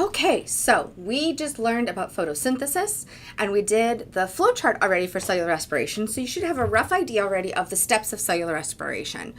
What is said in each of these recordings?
Okay, so we just learned about photosynthesis and we did the flowchart already for cellular respiration. So you should have a rough idea already of the steps of cellular respiration.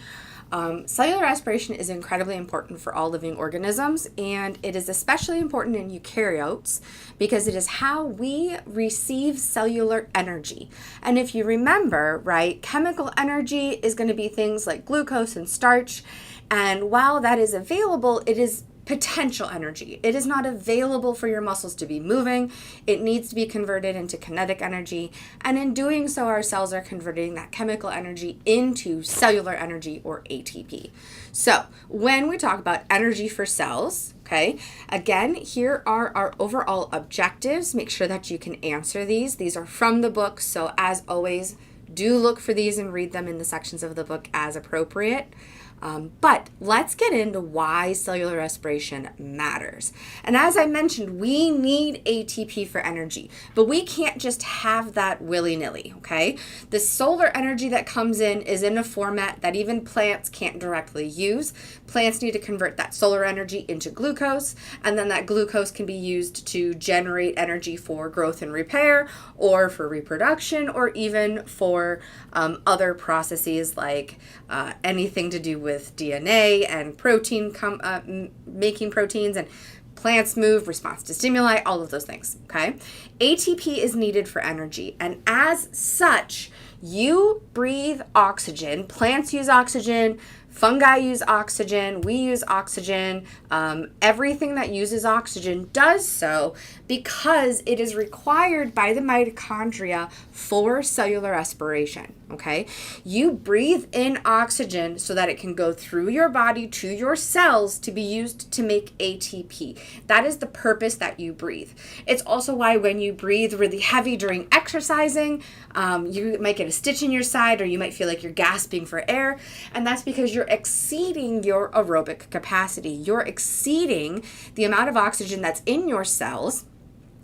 Cellular respiration is incredibly important for all living organisms, and it is especially important in eukaryotes because it is how we receive cellular energy. And if you remember, right, chemical energy is going to be things like glucose and starch. And while that is available, it is potential energy. It is not available for your muscles to be moving. It needs to be converted into kinetic energy. And in doing so, our cells are converting that chemical energy into cellular energy, or ATP. So when we talk about energy for cells, okay, again, here are our overall objectives. Make sure that you can answer these. These are from the book. So as always, do look for these and read them in the sections of the book as appropriate. But let's get into why cellular respiration matters. And as I mentioned, we need ATP for energy, but we can't just have that willy-nilly, okay? The solar energy that comes in is in a format that even plants can't directly use. Plants need to convert that solar energy into glucose, and then that glucose can be used to generate energy for growth and repair, or for reproduction, or even for other processes like anything to do with DNA and protein making proteins, and plants move, response to stimuli, all of those things, okay? ATP is needed for energy, and as such, you breathe oxygen. Plants use oxygen. Fungi use oxygen. We use oxygen. Everything that uses oxygen does so because it is required by the mitochondria for cellular respiration, okay? You breathe in oxygen so that it can go through your body to your cells to be used to make ATP. That is the purpose that you breathe. It's also why when you breathe really heavy during exercising, you might get a stitch in your side, or you might feel like you're gasping for air, and that's because you're exceeding your aerobic capacity. You're exceeding the amount of oxygen that's in your cells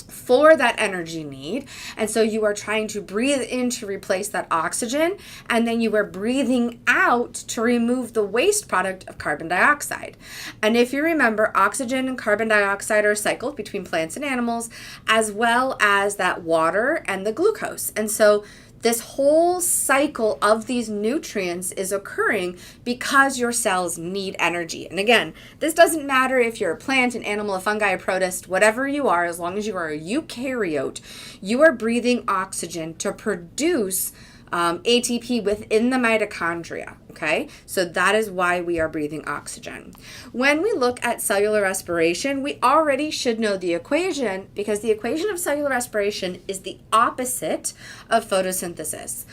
for that energy need. And so you are trying to breathe in to replace that oxygen, and then you are breathing out to remove the waste product of carbon dioxide. And if you remember, oxygen and carbon dioxide are cycled between plants and animals, as well as that water and the glucose. And so this whole cycle of these nutrients is occurring because your cells need energy. And again, this doesn't matter if you're a plant, an animal, a fungi, a protist, whatever you are, as long as you are a eukaryote, you are breathing oxygen to produce ATP within the mitochondria, okay? So that is why we are breathing oxygen. When we look at cellular respiration, we already should know the equation, because the equation of cellular respiration is the opposite of photosynthesis.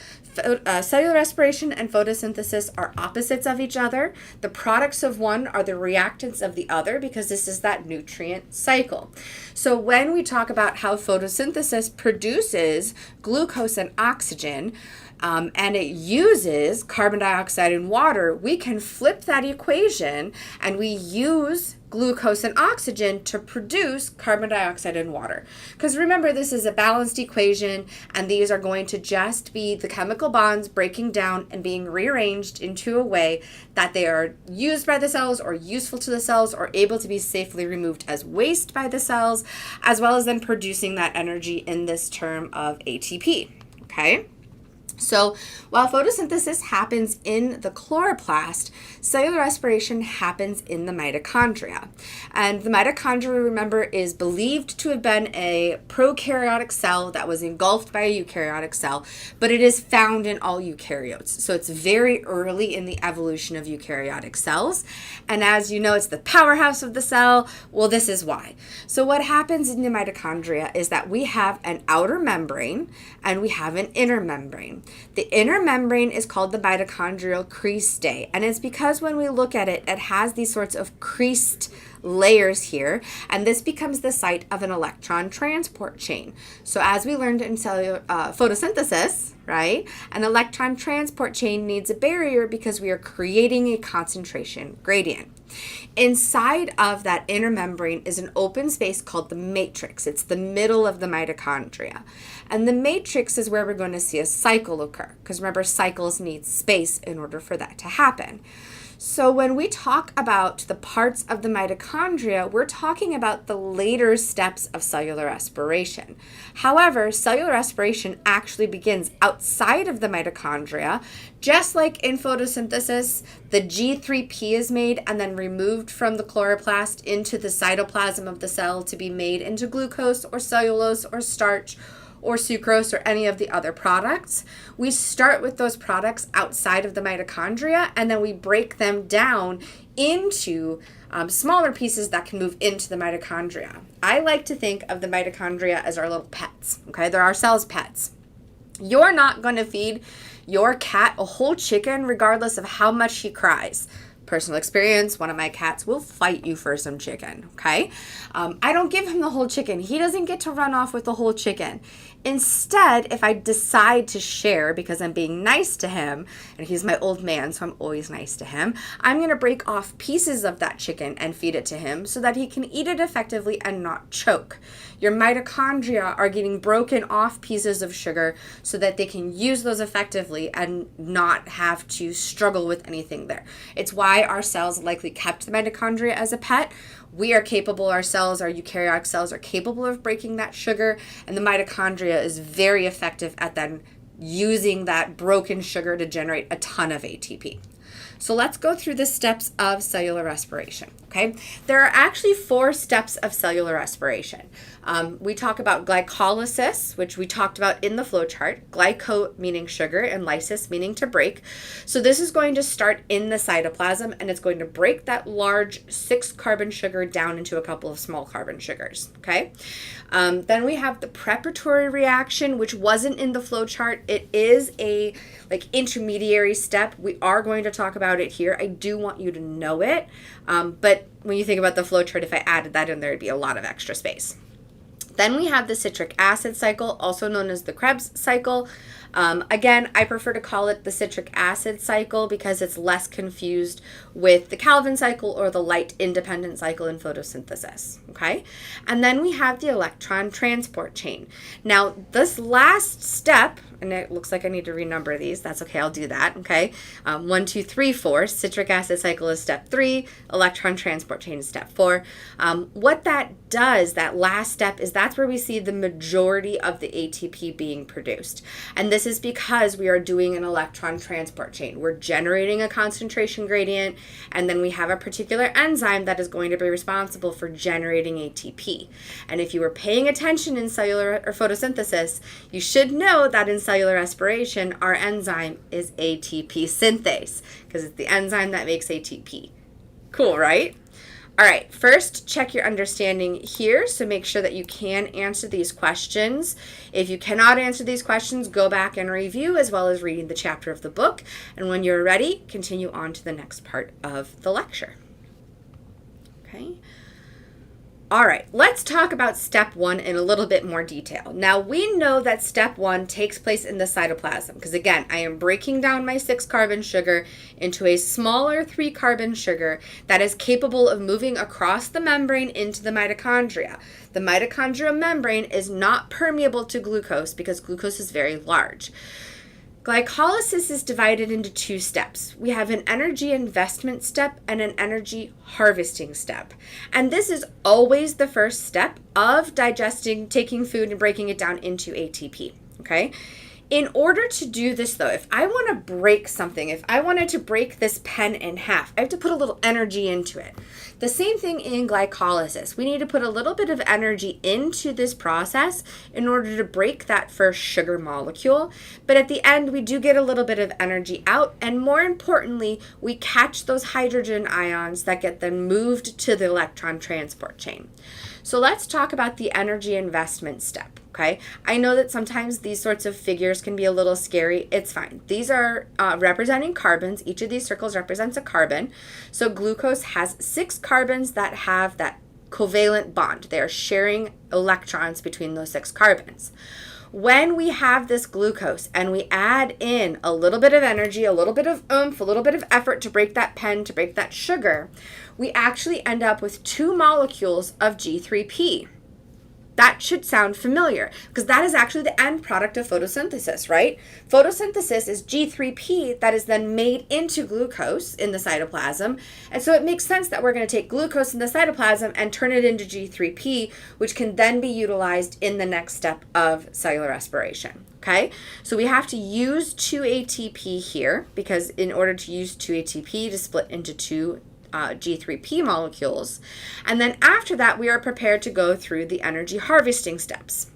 Cellular respiration and photosynthesis are opposites of each other. The products of one are the reactants of the other, because this is that nutrient cycle. So when we talk about how photosynthesis produces glucose and oxygen, and it uses carbon dioxide and water, we can flip that equation and we use glucose and oxygen to produce carbon dioxide and water. Because remember, this is a balanced equation, and these are going to just be the chemical bonds breaking down and being rearranged into a way that they are used by the cells, or useful to the cells, or able to be safely removed as waste by the cells, as well as then producing that energy in this term of ATP, okay? So while photosynthesis happens in the chloroplast, cellular respiration happens in the mitochondria. And the mitochondria, remember, is believed to have been a prokaryotic cell that was engulfed by a eukaryotic cell, but it is found in all eukaryotes. So it's very early in the evolution of eukaryotic cells. And as you know, it's the powerhouse of the cell. Well, this is why. So what happens in the mitochondria is that we have an outer membrane and we have an inner membrane. The inner membrane is called the mitochondrial cristae, and it's because when we look at it, it has these sorts of creased layers here, and this becomes the site of an electron transport chain. So as we learned in cellular photosynthesis, right, an electron transport chain needs a barrier because we are creating a concentration gradient. Inside of that inner membrane is an open space called the matrix. It's the middle of the mitochondria. And the matrix is where we're going to see a cycle occur, because remember, cycles need space in order for that to happen. So when we talk about the parts of the mitochondria, we're talking about the later steps of cellular respiration. However, cellular respiration actually begins outside of the mitochondria. Just like in photosynthesis, the G3P is made and then removed from the chloroplast into the cytoplasm of the cell to be made into glucose or cellulose or starch or sucrose or any of the other products. We start with those products outside of the mitochondria, and then we break them down into smaller pieces that can move into the mitochondria. I like to think of the mitochondria as our little pets, okay? They're our cells' pets. You're not going to feed your cat a whole chicken regardless of how much he cries. Personal experience, one of my cats will fight you for some chicken, okay? I don't give him the whole chicken. He doesn't get to run off with the whole chicken. Instead, if I decide to share because I'm being nice to him, and he's my old man, so I'm always nice to him, I'm going to break off pieces of that chicken and feed it to him so that he can eat it effectively and not choke. Your mitochondria are getting broken off pieces of sugar so that they can use those effectively and not have to struggle with anything there. It's why our cells likely kept the mitochondria as a pet. We are capable, our cells, our eukaryotic cells are capable of breaking that sugar, and the mitochondria is very effective at then using that broken sugar to generate a ton of ATP. So let's go through the steps of cellular respiration, okay? There are actually 4 steps of cellular respiration. We talk about glycolysis, which we talked about in the flow chart, glyco meaning sugar and lysis meaning to break. So this is going to start in the cytoplasm, and it's going to break that large 6-carbon sugar down into a couple of small carbon sugars, okay? Then we have the preparatory reaction, which wasn't in the flow chart. It is a intermediary step. We are going to talk about it here. I do want you to know it. But when you think about the flow chart, if I added that in there, it'd be a lot of extra space. Then we have the citric acid cycle, also known as the Krebs cycle. Again, I prefer to call it the citric acid cycle because it's less confused with the Calvin cycle or the light independent cycle in photosynthesis, okay? And then we have the electron transport chain. Now, this last step, and it looks like I need to renumber these. That's okay, I'll do that, okay? 1, 2, 3, 4. Citric acid cycle is step 3. Electron transport chain is step 4. What that does, that last step, is that's where we see the majority of the ATP being produced. And this is because we are doing an electron transport chain. We're generating a concentration gradient, and then we have a particular enzyme that is going to be responsible for generating ATP. And if you were paying attention in cellular or photosynthesis, you should know that in cellular respiration, our enzyme is ATP synthase because it's the enzyme that makes ATP. Cool, right? All right, first check your understanding here, so make sure that you can answer these questions. If you cannot answer these questions, go back and review as well as reading the chapter of the book. And when you're ready, continue on to the next part of the lecture. Okay. All right, let's talk about step 1 in a little bit more detail. Now, we know that step 1 takes place in the cytoplasm because, again, I am breaking down my 6-carbon sugar into a smaller 3-carbon sugar that is capable of moving across the membrane into the mitochondria. The mitochondrial membrane is not permeable to glucose because glucose is very large. Glycolysis is divided into 2 steps. We have an energy investment step and an energy harvesting step. And this is always the first step of digesting, taking food and breaking it down into ATP, okay? In order to do this, though, if I want to break something, if I wanted to break this pen in half, I have to put a little energy into it. The same thing in glycolysis. We need to put a little bit of energy into this process in order to break that first sugar molecule. But at the end, we do get a little bit of energy out. And more importantly, we catch those hydrogen ions that get then moved to the electron transport chain. So let's talk about the energy investment step. Okay, I know that sometimes these sorts of figures can be a little scary. It's fine. These are representing carbons. Each of these circles represents a carbon. So glucose has 6 carbons that have that covalent bond. They are sharing electrons between those 6 carbons. When we have this glucose and we add in a little bit of energy, a little bit of oomph, a little bit of effort to break that pen, to break that sugar, we actually end up with 2 molecules of G3P. That should sound familiar because that is actually the end product of photosynthesis, right? Photosynthesis is G3P that is then made into glucose in the cytoplasm. And so it makes sense that we're going to take glucose in the cytoplasm and turn it into G3P, which can then be utilized in the next step of cellular respiration. Okay, so we have to use 2 ATP here because in order to use 2 ATP to split into 2 G3P molecules. And then after that, we are prepared to go through the energy harvesting steps.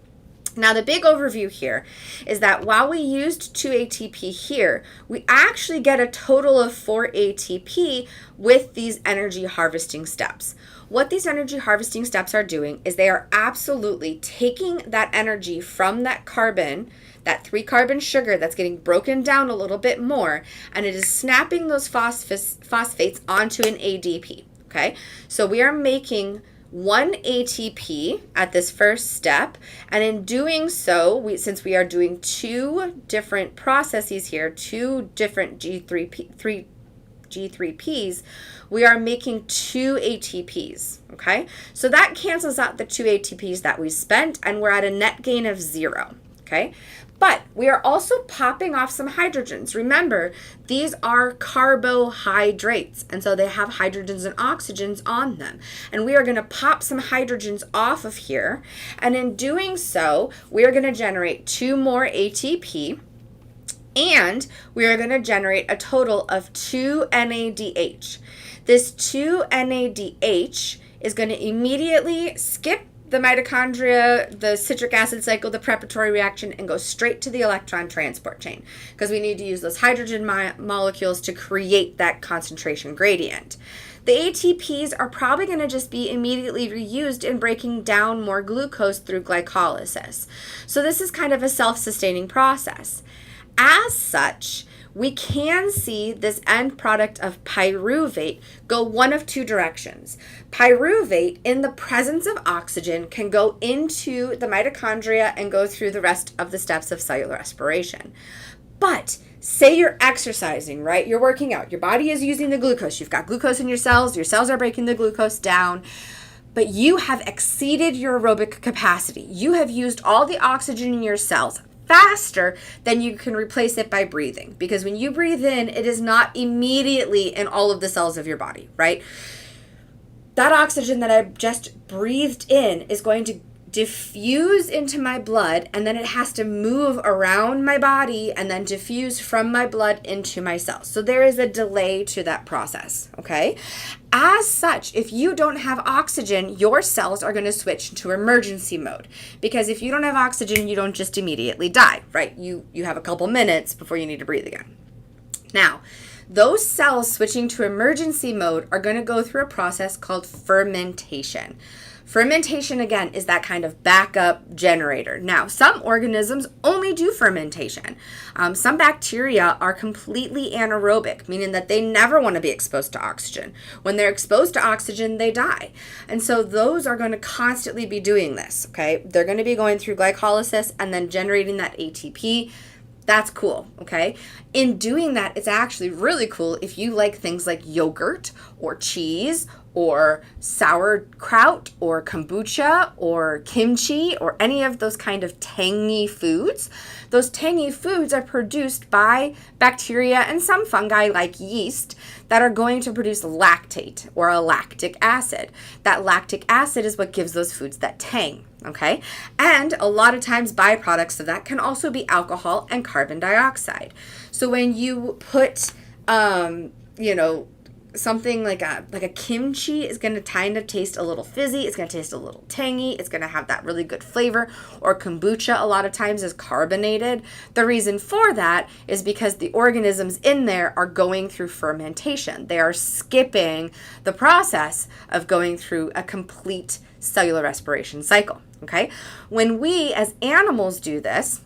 Now, the big overview here is that while we used 2 ATP here, we actually get a total of 4 ATP with these energy harvesting steps. What these energy harvesting steps are doing is they are absolutely taking that energy from that carbon, that 3-carbon sugar that's getting broken down a little bit more, and it is snapping those phosphates onto an ADP, okay? So we are making 1 ATP at this first step, and in doing so, since we are doing 2 different processes here, 2 different G3Ps, we are making 2 ATPs, okay? So that cancels out the 2 ATPs that we spent, and we're at a net gain of 0, okay? But we are also popping off some hydrogens. Remember, these are carbohydrates, and so they have hydrogens and oxygens on them. And we are going to pop some hydrogens off of here, and in doing so, we are going to generate 2 more ATP, and we are going to generate a total of 2 NADH. This 2 NADH is going to immediately skip the mitochondria, the citric acid cycle, the preparatory reaction, and go straight to the electron transport chain because we need to use those hydrogen molecules to create that concentration gradient. The ATPs are probably going to just be immediately reused in breaking down more glucose through glycolysis. So this is kind of a self-sustaining process. As such, we can see this end product of pyruvate go one of 2 directions. Pyruvate, in the presence of oxygen, can go into the mitochondria and go through the rest of the steps of cellular respiration. But say you're exercising, right? You're working out. Your body is using the glucose. You've got glucose in your cells are breaking the glucose down. But you have exceeded your aerobic capacity. You have used all the oxygen in your cells faster than you can replace it by breathing. Because when you breathe in, it is not immediately in all of the cells of your body, right? That oxygen that I just breathed in is going to diffuse into my blood, and then it has to move around my body and then diffuse from my blood into my cells. So there is a delay to that process, okay? As such, if you don't have oxygen, your cells are going to switch to emergency mode, because if you don't have oxygen, you don't just immediately die, right? You have a couple minutes before you need to breathe again. Now, those cells switching to emergency mode are going to go through a process called fermentation. Fermentation, again, is that kind of backup generator. Now, some organisms only do fermentation. Some bacteria are completely anaerobic, meaning that they never want to be exposed to oxygen. When they're exposed to oxygen, they die. And so those are going to constantly be doing this, okay? They're going to be going through glycolysis and then generating that ATP. That's cool, okay? In doing that, it's actually really cool if you like things like yogurt or cheese or sauerkraut or kombucha or kimchi or any of those kind of tangy foods. Those tangy foods are produced by bacteria and some fungi like yeast that are going to produce lactate or a lactic acid. That lactic acid is what gives those foods that tang. Okay, and a lot of times byproducts of that can also be alcohol and carbon dioxide. So when you put, something like a kimchi is going to kind of taste a little fizzy. It's going to taste a little tangy. It's going to have that really good flavor. Or kombucha a lot of times is carbonated. The reason for that is because the organisms in there are going through fermentation. They are skipping the process of going through a complete cellular respiration cycle. Okay, when we as animals do this,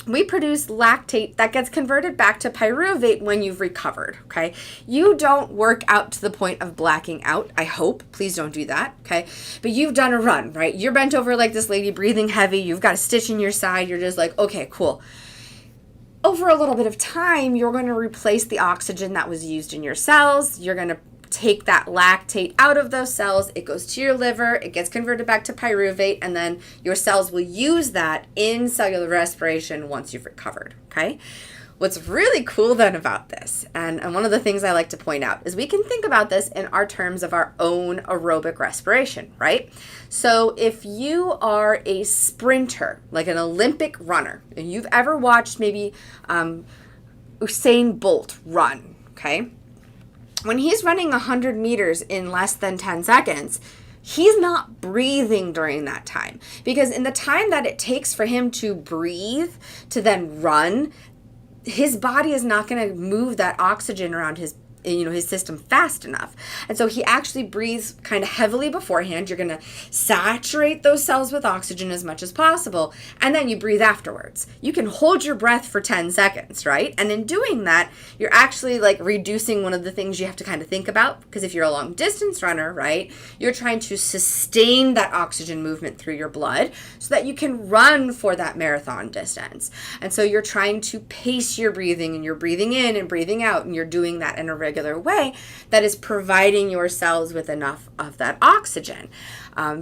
we produce lactate that gets converted back to pyruvate when you've recovered, okay? You don't work out to the point of blacking out, I hope. Please don't do that, okay? But you've done a run, right? You're bent over like this lady, breathing heavy. You've got a stitch in your side. You're just like, okay, cool. Over a little bit of time, you're going to replace the oxygen that was used in your cells. You're going to take that lactate out of those cells. It goes to your liver, it gets converted back to pyruvate, and then your cells will use that in cellular respiration once you've recovered, okay? What's really cool then about this, and one of the things I like to point out, is we can think about this in our terms of our own aerobic respiration, right? So if you are a sprinter, like an Olympic runner, and you've ever watched maybe Usain Bolt run, okay? When he's running 100 meters in less than 10 seconds, he's not breathing during that time, because in the time that it takes for him to breathe to then run, his body is not going to move that oxygen around his system fast enough. And so he actually breathes kind of heavily beforehand. You're going to saturate those cells with oxygen as much as possible, and then you breathe afterwards. You can hold your breath for 10 seconds, right? And in doing that, you're actually like reducing one of the things you have to kind of think about, because if you're a long distance runner, right, you're trying to sustain that oxygen movement through your blood so that you can run for that marathon distance. And so you're trying to pace your breathing, and you're breathing in and breathing out, and you're doing that in a regular way that is providing your cells with enough of that oxygen.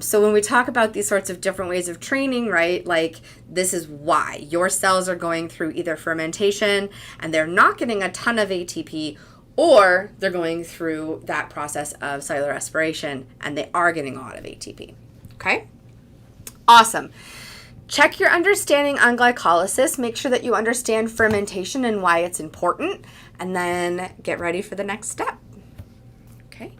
So when we talk about these sorts of different ways of training, right, like this is why your cells are going through either fermentation and they're not getting a ton of ATP, or they're going through that process of cellular respiration and they are getting a lot of ATP. Okay? Awesome. Check your understanding on glycolysis. Make sure that you understand fermentation and why it's important, and then get ready for the next step. Okay.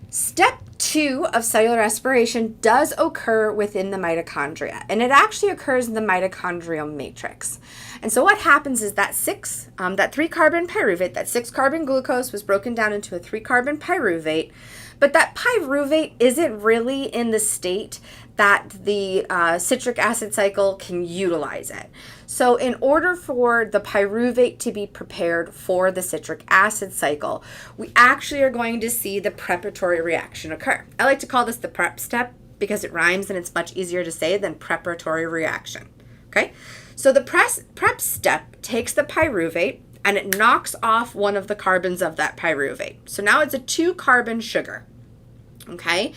Step 2 of cellular respiration does occur within the mitochondria, and it actually occurs in the mitochondrial matrix. And so what happens is that 3-carbon pyruvate, that 6-carbon glucose was broken down into a 3-carbon pyruvate, but that pyruvate isn't really in the state that the citric acid cycle can utilize it. So in order for the pyruvate to be prepared for the citric acid cycle, we actually are going to see the preparatory reaction occur. I like to call this the prep step because it rhymes and it's much easier to say than preparatory reaction. Okay, so the prep step takes the pyruvate and it knocks off one of the carbons of that pyruvate. So now it's a 2-carbon sugar. Okay,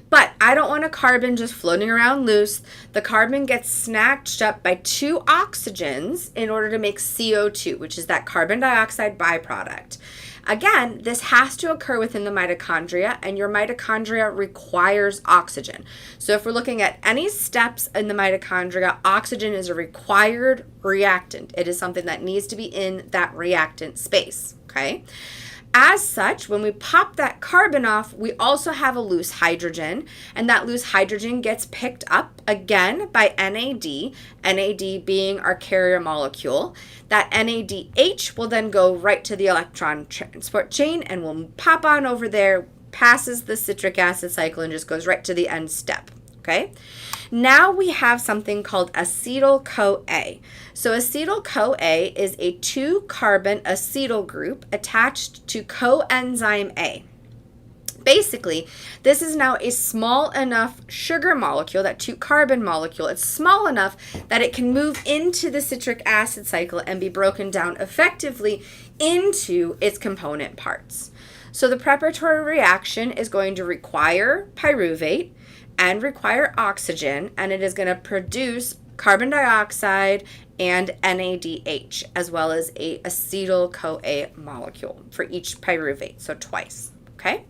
but I don't want a carbon just floating around loose. The carbon gets snatched up by 2 oxygens in order to make CO2, which is that carbon dioxide byproduct. Again, this has to occur within the mitochondria, and your mitochondria requires oxygen. So if we're looking at any steps in the mitochondria, oxygen is a required reactant. It is something that needs to be in that reactant space, okay? As such, when we pop that carbon off, we also have a loose hydrogen, and that loose hydrogen gets picked up again by NAD, NAD being our carrier molecule. That NADH will then go right to the electron transport chain and will pop on over there, passes the citric acid cycle, and just goes right to the end step. Okay? Now we have something called acetyl-CoA. So acetyl-CoA is a 2-carbon acetyl group attached to coenzyme A. Basically, this is now a small enough sugar molecule, that 2-carbon molecule. It's small enough that it can move into the citric acid cycle and be broken down effectively into its component parts. So the preparatory reaction is going to require pyruvate and require oxygen, and it is going to produce carbon dioxide and NADH, as well as a acetyl-CoA molecule for each pyruvate, so twice, okay?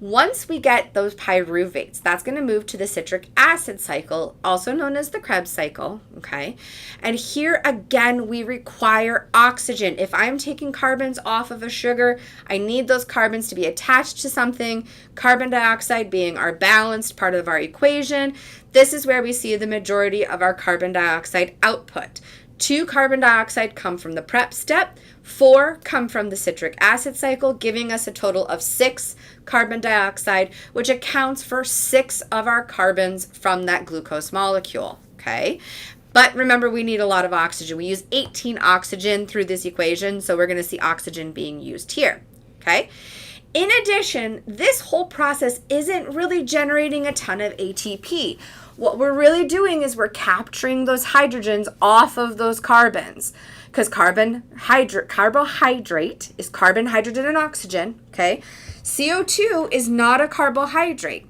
Once we get those pyruvates, that's going to move to the citric acid cycle, also known as the Krebs cycle, okay? And here again, we require oxygen. If I'm taking carbons off of a sugar, I need those carbons to be attached to something, carbon dioxide being our balanced part of our equation. This is where we see the majority of our carbon dioxide output. 2 carbon dioxide come from the prep step, 4 come from the citric acid cycle, giving us a total of 6 carbon dioxide, which accounts for 6 of our carbons from that glucose molecule, okay? But remember, we need a lot of oxygen. We use 18 oxygen through this equation, so we're going to see oxygen being used here, okay? In addition, this whole process isn't really generating a ton of ATP. What we're really doing is we're capturing those hydrogens off of those carbons, because carbohydrate is carbon, hydrogen, and oxygen, okay? CO2 is not a carbohydrate.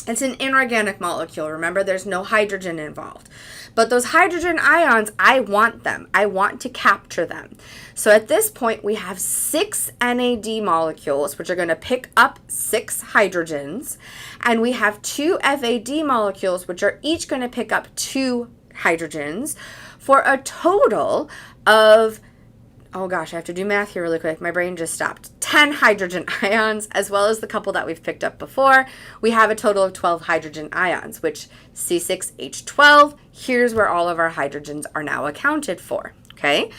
It's an inorganic molecule. Remember, there's no hydrogen involved. But those hydrogen ions, I want them. I want to capture them. So at this point, we have 6 NAD molecules, which are going to pick up 6 hydrogens. And we have 2 FAD molecules, which are each going to pick up 2 hydrogens for a total of, oh gosh, I have to do math here really quick. My brain just stopped. 10 hydrogen ions, as well as the couple that we've picked up before. We have a total of 12 hydrogen ions, which C6H12, here's where all of our hydrogens are now accounted for, okay?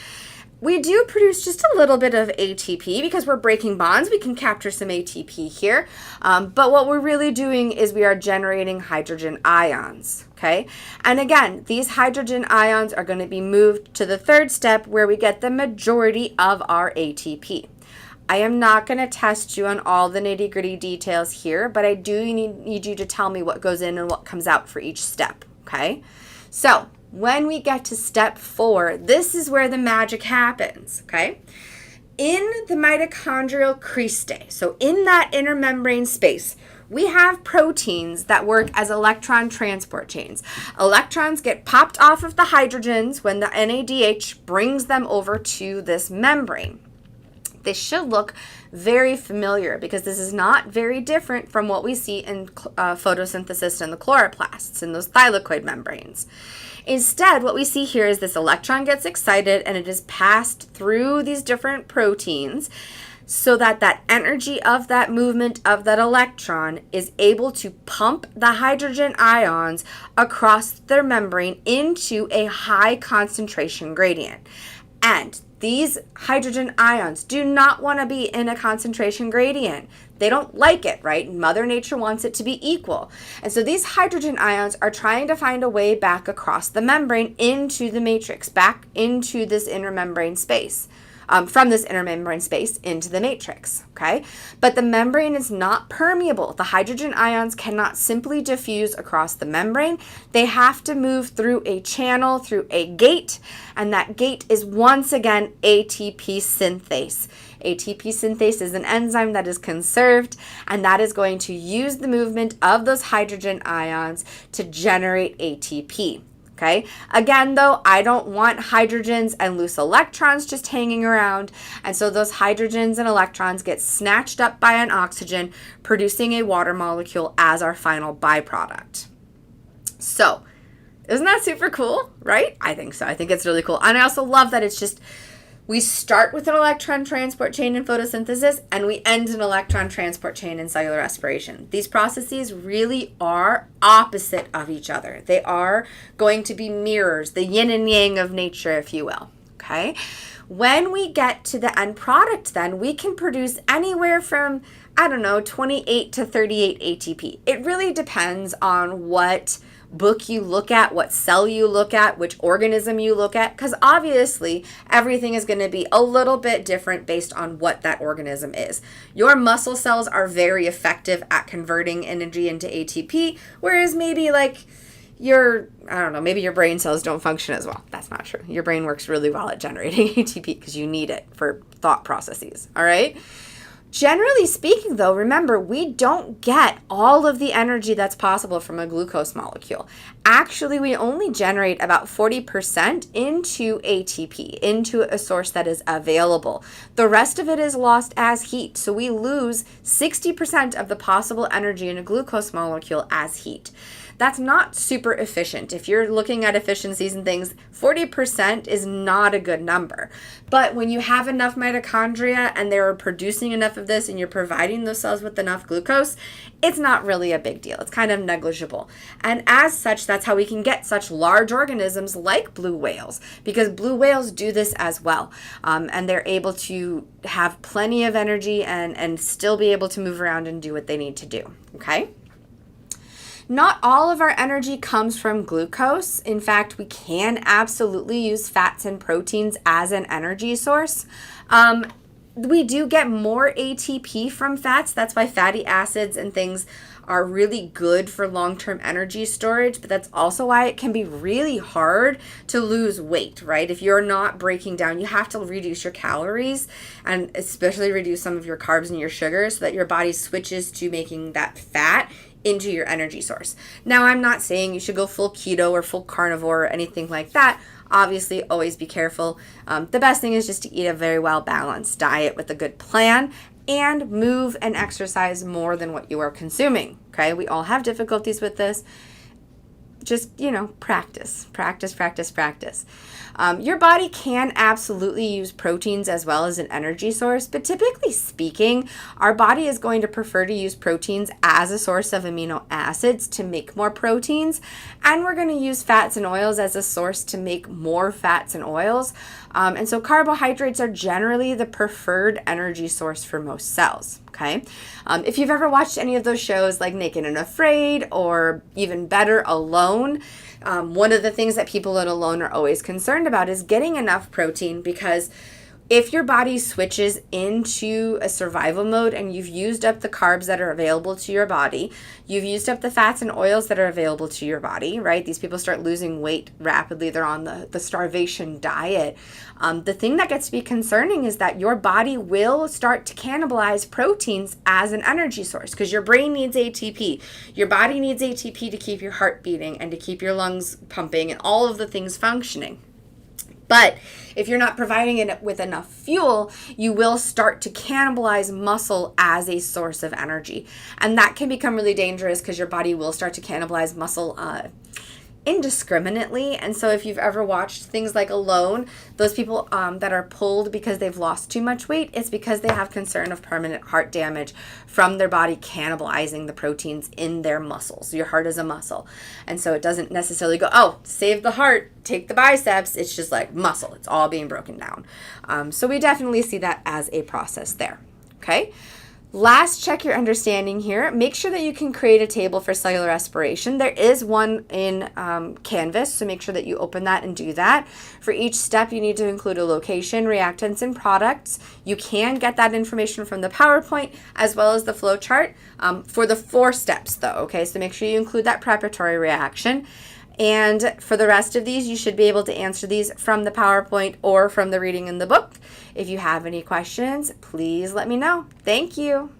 We do produce just a little bit of ATP because we're breaking bonds. We can capture some ATP here. But what we're really doing is we are generating hydrogen ions, okay? And again, these hydrogen ions are going to be moved to the third step where we get the majority of our ATP. I am not going to test you on all the nitty-gritty details here, but I do need you to tell me what goes in and what comes out for each step, okay? So, when we get to step 4, this is where the magic happens, okay? In the mitochondrial cristae, so in that inner membrane space, we have proteins that work as electron transport chains. Electrons get popped off of the hydrogens when the NADH brings them over to this membrane. This should look very familiar because this is not very different from what we see in photosynthesis in the chloroplasts, in those thylakoid membranes. Instead, what we see here is this electron gets excited and it is passed through these different proteins so that that energy of that movement of that electron is able to pump the hydrogen ions across their membrane into a high concentration gradient. And these hydrogen ions do not want to be in a concentration gradient. They don't like it, right? Mother Nature wants it to be equal. And so these hydrogen ions are trying to find a way back across the membrane into the matrix, back into this inner membrane space. From this inner membrane space into the matrix, okay? But the membrane is not permeable. The hydrogen ions cannot simply diffuse across the membrane. They have to move through a channel, through a gate, and that gate is once again ATP synthase. ATP synthase is an enzyme that is conserved, and that is going to use the movement of those hydrogen ions to generate ATP. Okay. Again, though, I don't want hydrogens and loose electrons just hanging around. And so those hydrogens and electrons get snatched up by an oxygen, producing a water molecule as our final byproduct. So, isn't that super cool, right? I think so. I think it's really cool. And I also love that it's just, we start with an electron transport chain in photosynthesis and we end an electron transport chain in cellular respiration. These processes really are opposite of each other. They are going to be mirrors, the yin and yang of nature, if you will. Okay? When we get to the end product, then we can produce anywhere from, 28 to 38 ATP. It really depends on what book you look at, what cell you look at, which organism you look at, because obviously everything is going to be a little bit different based on what that organism is. Your muscle cells are very effective at converting energy into ATP, whereas maybe like maybe your brain cells don't function as well. That's not true. Your brain works really well at generating ATP because you need it for thought processes, all right? Generally speaking, though, remember, we don't get all of the energy that's possible from a glucose molecule. Actually, we only generate about 40% into ATP, into a source that is available. The rest of it is lost as heat. So we lose 60% of the possible energy in a glucose molecule as heat. That's not super efficient. If you're looking at efficiencies and things, 40% is not a good number. But when you have enough mitochondria and they're producing enough of this and you're providing those cells with enough glucose, it's not really a big deal. It's kind of negligible. And as such, that's how we can get such large organisms like blue whales, because blue whales do this as well. And they're able to have plenty of energy and still be able to move around and do what they need to do, okay? Not all of our energy comes from glucose. In fact, we can absolutely use fats and proteins as an energy source. We do get more ATP from fats. That's why fatty acids and things are really good for long-term energy storage, but that's also why it can be really hard to lose weight, right? If you're not breaking down, you have to reduce your calories and especially reduce some of your carbs and your sugars so that your body switches to making that fat into your energy source. Now, I'm not saying you should go full keto or full carnivore or anything like that. Obviously, always be careful. The best thing is just to eat a very well-balanced diet with a good plan and move and exercise more than what you are consuming, okay? We all have difficulties with this. Just, practice. Your body can absolutely use proteins as well as an energy source, but typically speaking, our body is going to prefer to use proteins as a source of amino acids to make more proteins, and we're going to use fats and oils as a source to make more fats and oils. And so carbohydrates are generally the preferred energy source for most cells. Okay. If you've ever watched any of those shows like Naked and Afraid or even better, Alone, one of the things that people in Alone are always concerned about is getting enough protein, because if your body switches into a survival mode and you've used up the carbs that are available to your body, you've used up the fats and oils that are available to your body, right? These people start losing weight rapidly. They're on the starvation diet. The thing that gets to be concerning is that your body will start to cannibalize proteins as an energy source, because your brain needs ATP. Your body needs ATP to keep your heart beating and to keep your lungs pumping and all of the things functioning. But if you're not providing it with enough fuel, you will start to cannibalize muscle as a source of energy. And that can become really dangerous because your body will start to cannibalize muscle indiscriminately. And so if you've ever watched things like Alone, those people that are pulled because they've lost too much weight, it's because they have concern of permanent heart damage from their body cannibalizing the proteins in their muscles. Your heart is a muscle. And so it doesn't necessarily go, oh, save the heart, take the biceps. It's just like muscle. It's all being broken down. So we definitely see that as a process there. Okay. Last, check your understanding here. Make sure that you can create a table for cellular respiration. There is one in Canvas, so make sure that you open that and do that. For each step, you need to include a location, reactants, and products. You can get that information from the PowerPoint as well as the flow chart for the 4 steps, though, okay? So make sure you include that preparatory reaction. And for the rest of these, you should be able to answer these from the PowerPoint or from the reading in the book. If you have any questions, please let me know. Thank you.